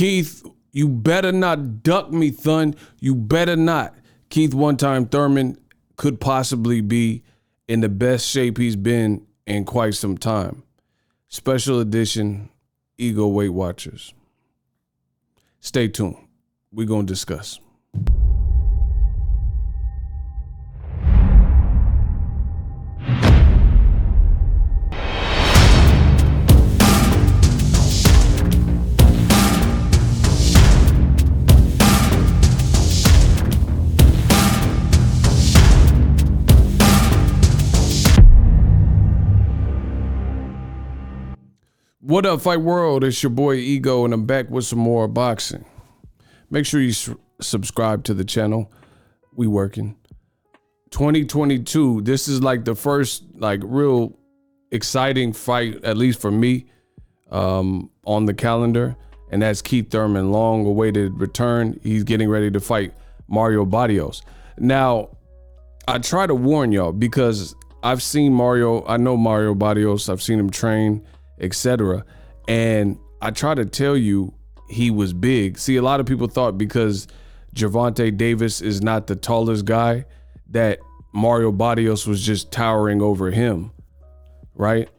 Keith, you better not duck me, Thun. You better not. Keith One Time Thurman could possibly be in the best shape he's been in quite some time. Special edition Ego Weight Watchers. Stay tuned. We're going to discuss. What up, Fight World? It's your boy Ego, and I'm back with some more boxing. Make sure you subscribe to the channel. We working. 2022, this is like the first like real exciting fight, at least for me, on the calendar, and that's Keith Thurman, long-awaited return. He's getting ready to fight Mario Barrios. Now, I try to warn y'all because I've seen Mario, I know Mario Barrios, I've seen him train, etc. And I try to tell you he was big. See, a lot of people thought because Gervonta Davis is not the tallest guy that Mario Barrios was just towering over him, right?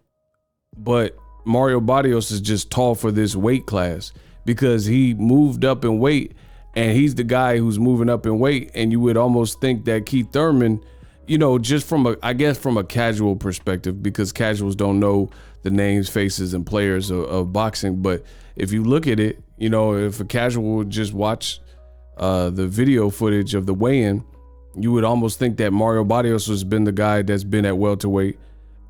But Mario Barrios is just tall for this weight class because he moved up in weight, and he's the guy who's moving up in weight. And you would almost think that Keith Thurman, you know, just from a casual perspective, because casuals don't know the names, faces, and players of boxing. But if you look at it, you know, if a casual would just watch the video footage of the weigh-in, you would almost think that Mario Barrios has been the guy that's been at welterweight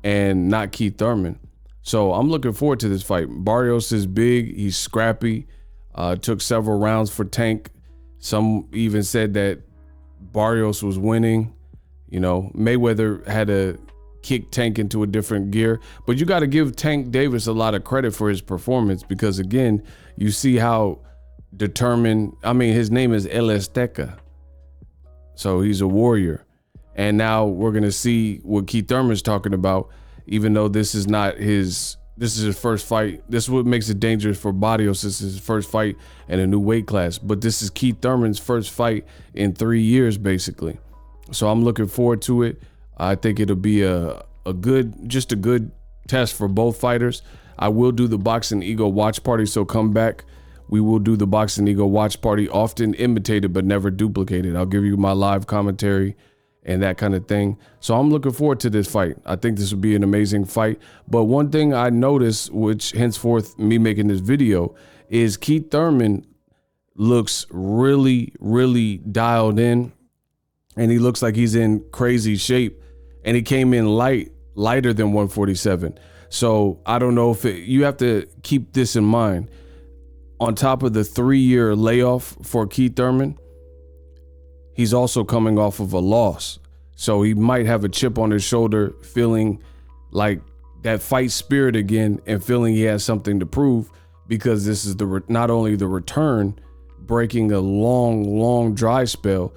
and not Keith Thurman. So I'm looking forward to this fight. Barrios is big, he's scrappy, took several rounds for Tank. Some even said that Barrios was winning. You know, Mayweather had to kick Tank into a different gear, but you got to give Tank Davis a lot of credit for his performance because, again, you see how determined, I mean, his name is El Azteca, so he's a warrior. And now we're going to see what Keith Thurman's talking about, even though this is his first fight. This is what makes it dangerous for Barrios. This is his first fight in a new weight class, but this is Keith Thurman's first fight in 3 years, basically. So I'm looking forward to it. I think it'll be a good test for both fighters. I will do the Boxing Ego watch party, so come back. We will do the Boxing Ego watch party, often imitated but never duplicated. I'll give you my live commentary and that kind of thing. So I'm looking forward to this fight. I think this will be an amazing fight. But one thing I noticed, which henceforth me making this video, is Keith Thurman looks really, really dialed in. And he looks like he's in crazy shape, and he came in lighter than 147. So I don't know if you have to keep this in mind. On top of the 3-year layoff for Keith Thurman, he's also coming off of a loss. So he might have a chip on his shoulder, feeling like that fight spirit again and feeling he has something to prove, because this is not only the return, breaking a long dry spell.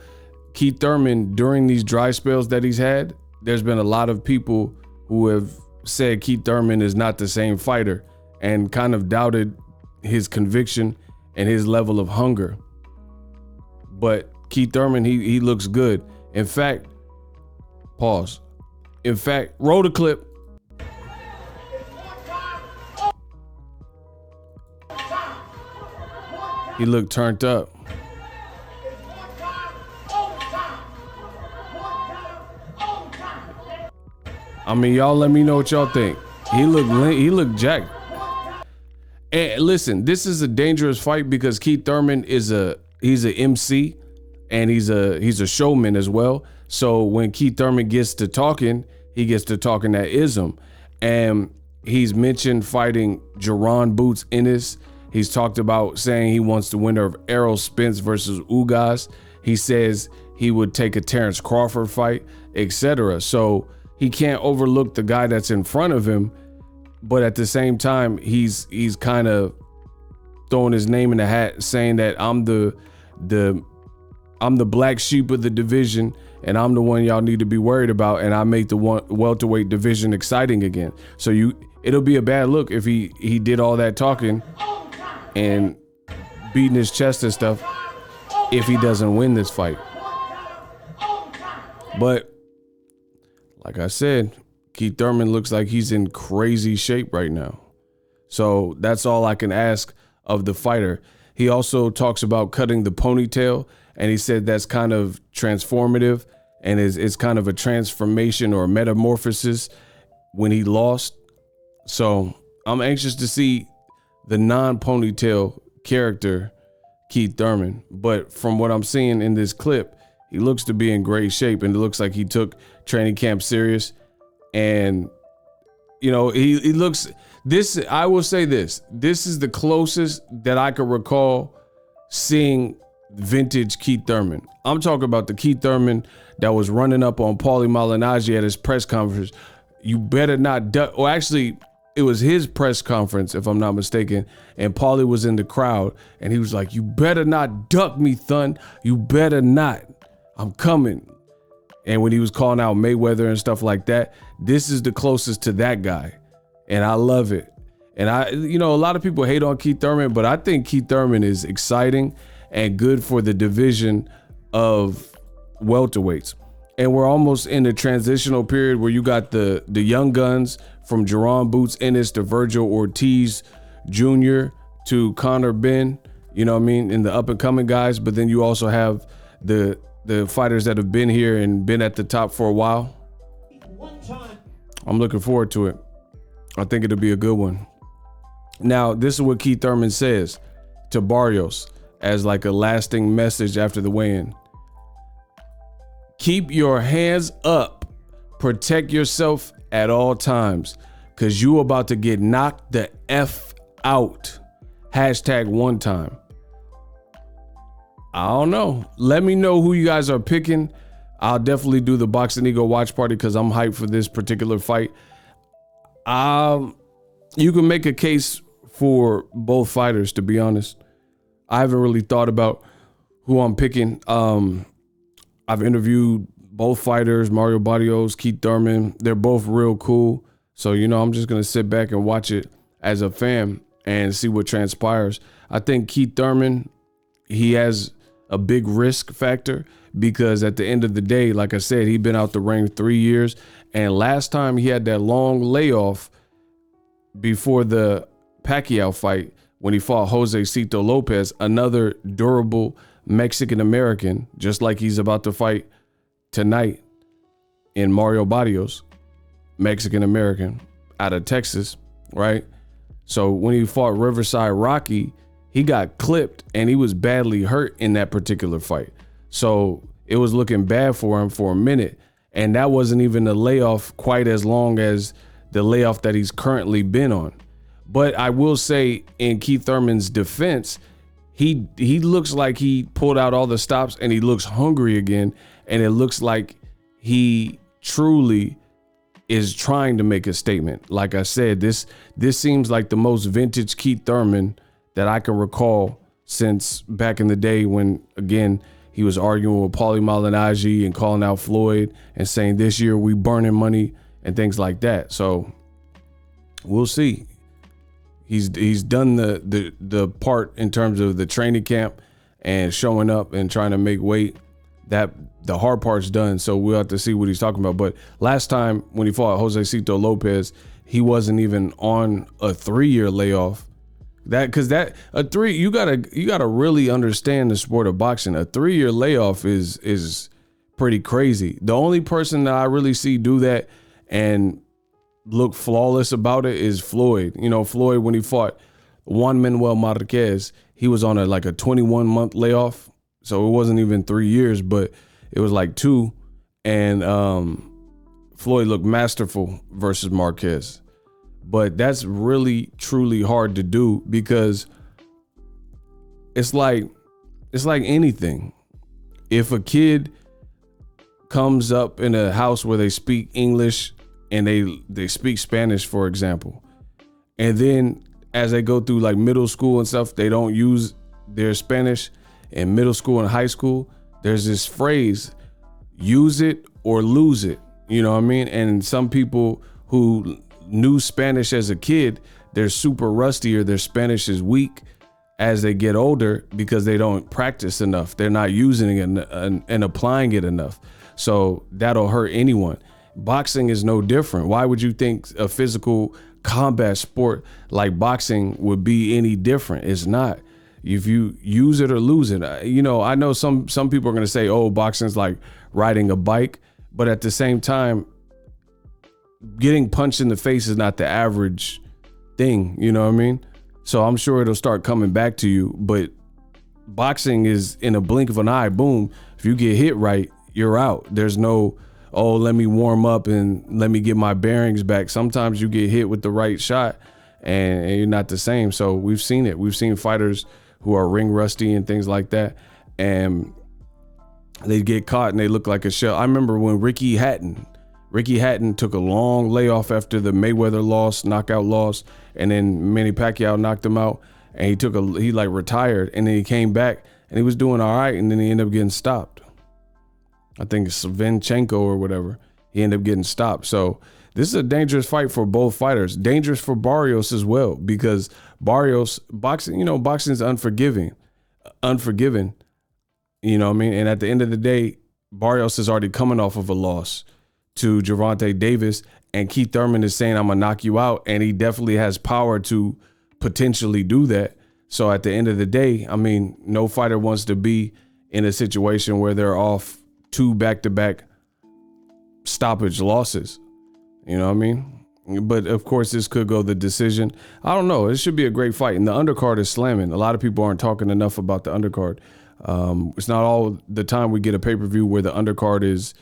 Keith Thurman, during these dry spells that he's had, there's been a lot of people who have said Keith Thurman is not the same fighter and kind of doubted his conviction and his level of hunger. But Keith Thurman, he looks good. In fact, pause. In fact, roll the clip. He looked turned up. I mean, y'all let me know what y'all think. He looked jacked. And listen, this is a dangerous fight because Keith Thurman he's a MC and he's a showman as well. So when Keith Thurman gets to talking, he gets to talking that ism. And he's mentioned fighting Jaron Boots Ennis. He's talked about saying he wants the winner of Errol Spence versus Ugas. He says he would take a Terence Crawford fight, etc. So he can't overlook the guy that's in front of him, but at the same time, he's kind of throwing his name in the hat, saying that I'm the black sheep of the division, and I'm the one y'all need to be worried about, and I make the welterweight division exciting again. So it'll be a bad look if he did all that talking and beating his chest and stuff if he doesn't win this fight. But like I said, Keith Thurman looks like he's in crazy shape right now. So that's all I can ask of the fighter. He also talks about cutting the ponytail, and he said that's kind of transformative and it's kind of a transformation or a metamorphosis when he lost. So I'm anxious to see the non-ponytail character Keith Thurman. But from what I'm seeing in this clip, he looks to be in great shape, and it looks like he took training camp serious. And, you know, he looks, this, I will say this is the closest that I could recall seeing vintage Keith Thurman. I'm talking about the Keith Thurman that was running up on Paulie Malignaggi at his press conference. You better not duck. Or actually, it was his press conference, if I'm not mistaken. And Paulie was in the crowd, and he was like, "You better not duck me, Thun. You better not. I'm coming." And when he was calling out Mayweather and stuff like that, this is the closest to that guy. And I love it. And a lot of people hate on Keith Thurman, but I think Keith Thurman is exciting and good for the division of welterweights. And we're almost in the transitional period where you got the young guns from Jerron Boots Ennis to Virgil Ortiz Jr. to Conor Benn, you know what I mean, and the up and coming guys. But then you also have the fighters that have been here and been at the top for a while. I'm looking forward to it. I think it'll be a good one. Now, this is what Keith Thurman says to Barrios as like a lasting message after the weigh-in. Keep your hands up. Protect yourself at all times, because you about to get knocked the F out. Hashtag one time. I don't know. Let me know who you guys are picking. I'll definitely do the Boxingego watch party because I'm hyped for this particular fight. You can make a case for both fighters, to be honest. I haven't really thought about who I'm picking. I've interviewed both fighters, Mario Barrios, Keith Thurman. They're both real cool. So, I'm just going to sit back and watch it as a fan and see what transpires. I think Keith Thurman, he has a big risk factor because at the end of the day, like I said, he'd been out the ring 3 years. And last time he had that long layoff before the Pacquiao fight when he fought Jose Cito Lopez, another durable Mexican-American, just like he's about to fight tonight in Mario Barrios, Mexican-American out of Texas, right? So when he fought Riverside Rocky, he got clipped and he was badly hurt in that particular fight. So it was looking bad for him for a minute. And that wasn't even a layoff quite as long as the layoff that he's currently been on. But I will say, in Keith Thurman's defense, he looks like he pulled out all the stops and he looks hungry again. And it looks like he truly is trying to make a statement. Like I said, this seems like the most vintage Keith Thurman that I can recall since back in the day when, again, he was arguing with Paulie Malignaggi and calling out Floyd and saying this year we burning money and things like that. So we'll see. He's done the part in terms of the training camp and showing up and trying to make weight. That the hard part's done. So we'll have to see what he's talking about. But last time when he fought Jose Cito Lopez, he wasn't even on a 3-year layoff. You gotta really understand the sport of boxing. A 3-year layoff is pretty crazy. The only person that I really see do that and look flawless about it is Floyd. Floyd, when he fought Juan Manuel Marquez, he was on a 21-month layoff. So it wasn't even 3 years, but it was like 2. And Floyd looked masterful versus Marquez. But that's really, truly hard to do because it's like anything. If a kid comes up in a house where they speak English and they speak Spanish, for example, and then as they go through middle school and stuff, they don't use their Spanish. In middle school and high school, there's this phrase, use it or lose it. You know what I mean? And some people who knew Spanish as a kid, they're super rusty or their Spanish is weak. as they get older because they don't practice enough. They're not using it and applying it enough. So that'll hurt anyone. Boxing is no different. Why would you think a physical combat sport like boxing would be any different? It's not. If you use it or lose it, you know, I know some people are going to say, oh, boxing's like riding a bike, but at the same time, getting punched in the face is not the average thing. You know what I mean? So I'm sure it'll start coming back to you, but boxing is in a blink of an eye, boom. If you get hit right, you're out. There's no, oh, let me warm up and let me get my bearings back. Sometimes you get hit with the right shot and you're not the same. So we've seen it. We've seen fighters who are ring rusty and things like that, and they get caught and they look like a shell. I remember when Ricky Hatton took a long layoff after the Mayweather knockout loss, and then Manny Pacquiao knocked him out, and he like retired, and then he came back and he was doing all right, and then he ended up getting stopped. I think it's Vinchenko or whatever. He ended up getting stopped. So this is a dangerous fight for both fighters. Dangerous for Barrios as well, because Barrios, boxing is unforgiving. You know what I mean? And at the end of the day, Barrios is already coming off of a loss to Gervonta Davis, and Keith Thurman is saying, I'm gonna knock you out. And he definitely has power to potentially do that. So at the end of the day, I mean, no fighter wants to be in a situation where they're off 2 back-to-back stoppage losses. You know what I mean? But of course, this could go the decision. I don't know. It should be a great fight. And the undercard is slamming. A lot of people aren't talking enough about the undercard. It's not all the time we get a pay-per-view where the undercard is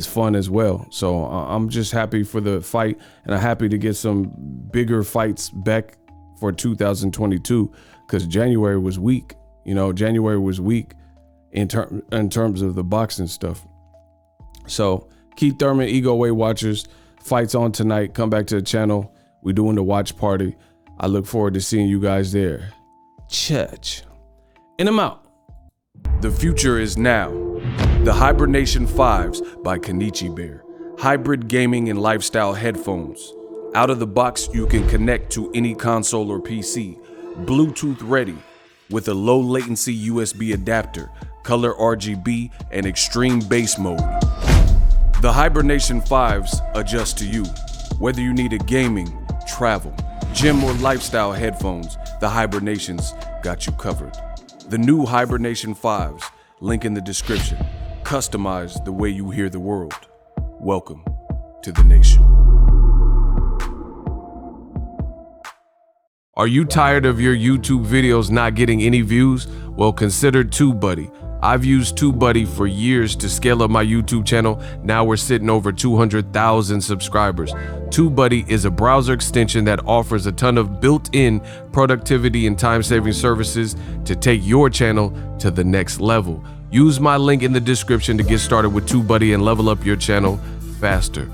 fun as well. So I'm just happy for the fight, and I'm happy to get some bigger fights back for 2022, because January was weak. You know, January was weak in terms of the boxing stuff. So Keith Thurman, Ego Weight Watchers, fights on tonight. Come back to the channel. We're doing the watch party. I look forward to seeing you guys there. Church. And I'm out. The future is now. The Hibernation 5s by Kenichi Bear. Hybrid gaming and lifestyle headphones. Out of the box, you can connect to any console or PC. Bluetooth ready with a low latency USB adapter, color RGB, and extreme bass mode. The Hibernation 5s adjust to you. Whether you need a gaming, travel, gym, or lifestyle headphones, the Hibernations got you covered. The new Hibernation 5s, link in the description. Customize the way you hear the world. Welcome to the nation. Are you tired of your YouTube videos not getting any views? Well, consider TubeBuddy. I've used TubeBuddy for years to scale up my YouTube channel. Now we're sitting over 200,000 subscribers. TubeBuddy is a browser extension that offers a ton of built-in productivity and time-saving services to take your channel to the next level. Use my link in the description to get started with TubeBuddy and level up your channel faster.